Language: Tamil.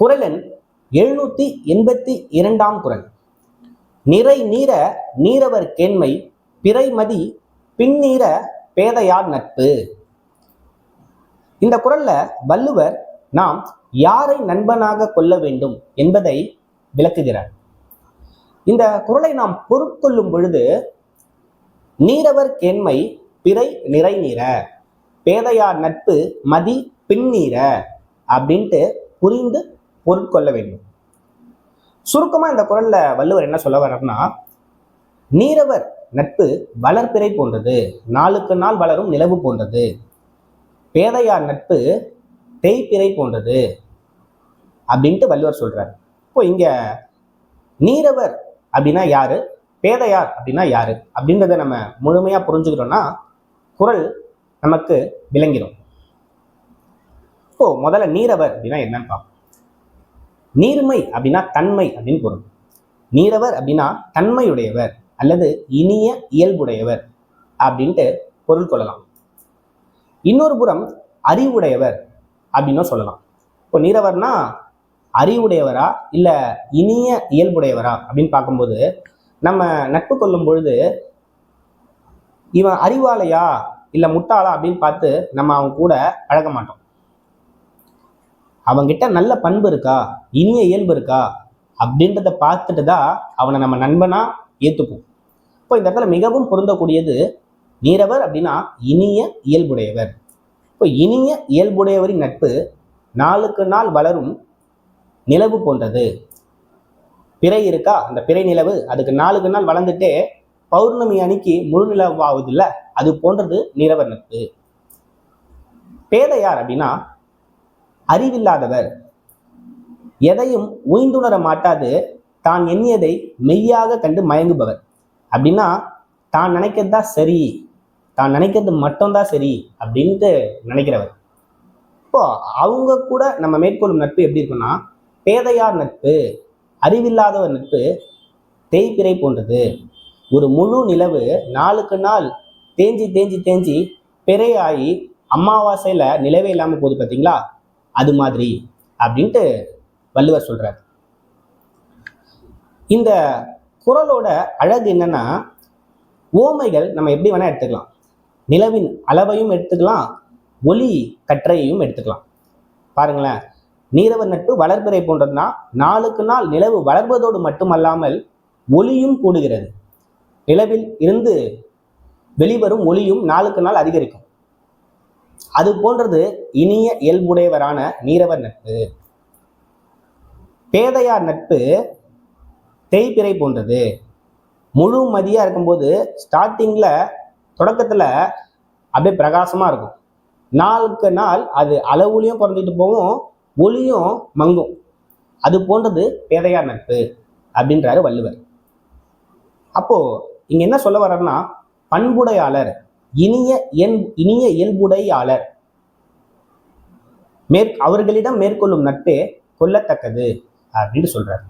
குறள் எண் 782 குறள். நிறை நீர நீரவர் கேண்மை பிறைமதி பின்னீர பேதையார் நட்பு. இந்த குறள்ல வள்ளுவர் நாம் யாரை நண்பனாக கொள்ள வேண்டும் என்பதை விளக்குகிறார். இந்த குறளை நாம் பொருட்கொள்ளும் பொழுது நீரவர் கேண்மை பிறை நிறை நீர பேதையார் நட்பு மதி பின்னீர அப்படின்ட்டு புரிந்து பொருட்கொள்ள வேண்டும். சுருக்கமா இந்த குறள்ல வள்ளுவர் என்ன சொல்ல வர்றார்னா, நீரவர் நட்பு வளர்பிறை போன்றது, நாளுக்கு நாள் வளரும் நிலவு போன்றது. பேதையார் நட்பு தேய்பிறை போன்றது அப்படின்ட்டு வள்ளுவர் சொல்றார். இப்போ இங்க நீரவர் அப்படின்னா யாரு, பேதையார் அப்படின்னா யாரு அப்படின்றத நம்ம முழுமையா புரிஞ்சுக்கிறோம்னா குறள் நமக்கு விளங்கிடும். இப்போ முதல்ல நீரவர் அப்படின்னா என்னன்னு பார்ப்போம். நீர்மை அப்படின்னா தன்மை அப்படின்னு பொருள். நீரவர் அப்படின்னா தன்மையுடையவர் அல்லது இனிய இயல்புடையவர் அப்படின்ட்டு பொருள் கொள்ளலாம். இன்னொரு புறம் அறிவுடையவர் அப்படின்னு சொல்லலாம். இப்போ நீரவர்னா அறிவுடையவரா இல்ல இனிய இயல்புடையவரா அப்படின்னு பார்க்கும்போது நம்ம நட்பு கொள்ளும் பொழுது இவன் அறிவாளையா இல்ல முட்டாளா அப்படின்னு பார்த்து நம்ம அவன் கூட பழக மாட்டோம். அவங்கிட்ட நல்ல பண்பு இருக்கா, இனிய இயல்பு இருக்கா அப்படின்றத பார்த்துட்டு தான் அவனை நம்ம நண்பனா ஏத்துப்போம். இப்போ இந்த இடத்துல மிகவும் பொருந்தக்கூடியது நீரவர் அப்படின்னா இனிய இயல்புடையவர். இப்போ இனிய இயல்புடையவரின் நட்பு நாளுக்கு நாள் வளரும் நிலவு போன்றது. பிறை இருக்கா, அந்த பிறை நிலவு அதுக்கு நாளுக்கு நாள் வளர்ந்துட்டே பௌர்ணமி அன்னைக்கு முழு நிலவு ஆகுது இல்ல, அது போன்றது நீரவர் நட்பு. பேதையார் அப்படின்னா அறிவில்லாதவர், எதையும் உய்ந்துணர மாட்டாது தான் எண்ணியதை மெய்யாக கண்டு மயங்குபவர். அப்படின்னா தான் நினைக்கிறது தான் சரி, தான் நினைக்கிறது மட்டும்தான் சரி அப்படின்ட்டு நினைக்கிறவர். இப்போ அவங்க கூட நம்ம மேற்கொள்ளும் நட்பு எப்படி இருக்குன்னா, பேதையார் நட்பு, அறிவில்லாதவர் நட்பு தேய்பிறை போன்றது. ஒரு முழு நிலவு நாளுக்கு நாள் தேஞ்சி தேஞ்சி தேஞ்சி பிறையாகி அமாவாசையில நிலவே இல்லாம போகுது பார்த்தீங்களா, அது மாதிரி அப்படின்ட்டு வள்ளுவர் சொல்றார். இந்த குறளோட அழகு என்னன்னா, ஓமைகள் நம்ம எப்படி வேணா எடுத்துக்கலாம். நிலவின் அளவையும் எடுத்துக்கலாம், ஒளி கற்றையையும் எடுத்துக்கலாம். பாருங்களேன், நீரவர் நட்பு வளர்பிறை போன்றதுன்னா நாளுக்கு நாள் நிலவு வளர்வதோடு மட்டுமல்லாமல் ஒளியும் கூடுகிறது. நிலவில் இருந்து வெளிவரும் ஒளியும் நாளுக்கு நாள் அதிகரிக்கும். அது போன்றது இனிய இயல்புடையவரான நீரவர் நட்பு. பேதையார் நட்பு தேய்பிறை போன்றது. முழு மதியா இருக்கும்போது ஸ்டார்டிங்ல தொடக்கத்துல அப்படியே பிரகாசமா இருக்கும். நாளுக்கு நாள் அது அளவுலையும் குறைஞ்சிட்டு போகும், ஒளியும் மங்கும். அது போன்றது பேதையார் நட்பு அப்படின்றாரு வள்ளுவர். அப்போ இங்க என்ன சொல்ல வர்றாருன்னா, பண்புடையாளர், இனிய இயல்புடையாளர் அவர்களிடம் மேற்கொள்ளும் நட்பே கொள்ளத்தக்கது அப்படின்னு சொல்றாரு.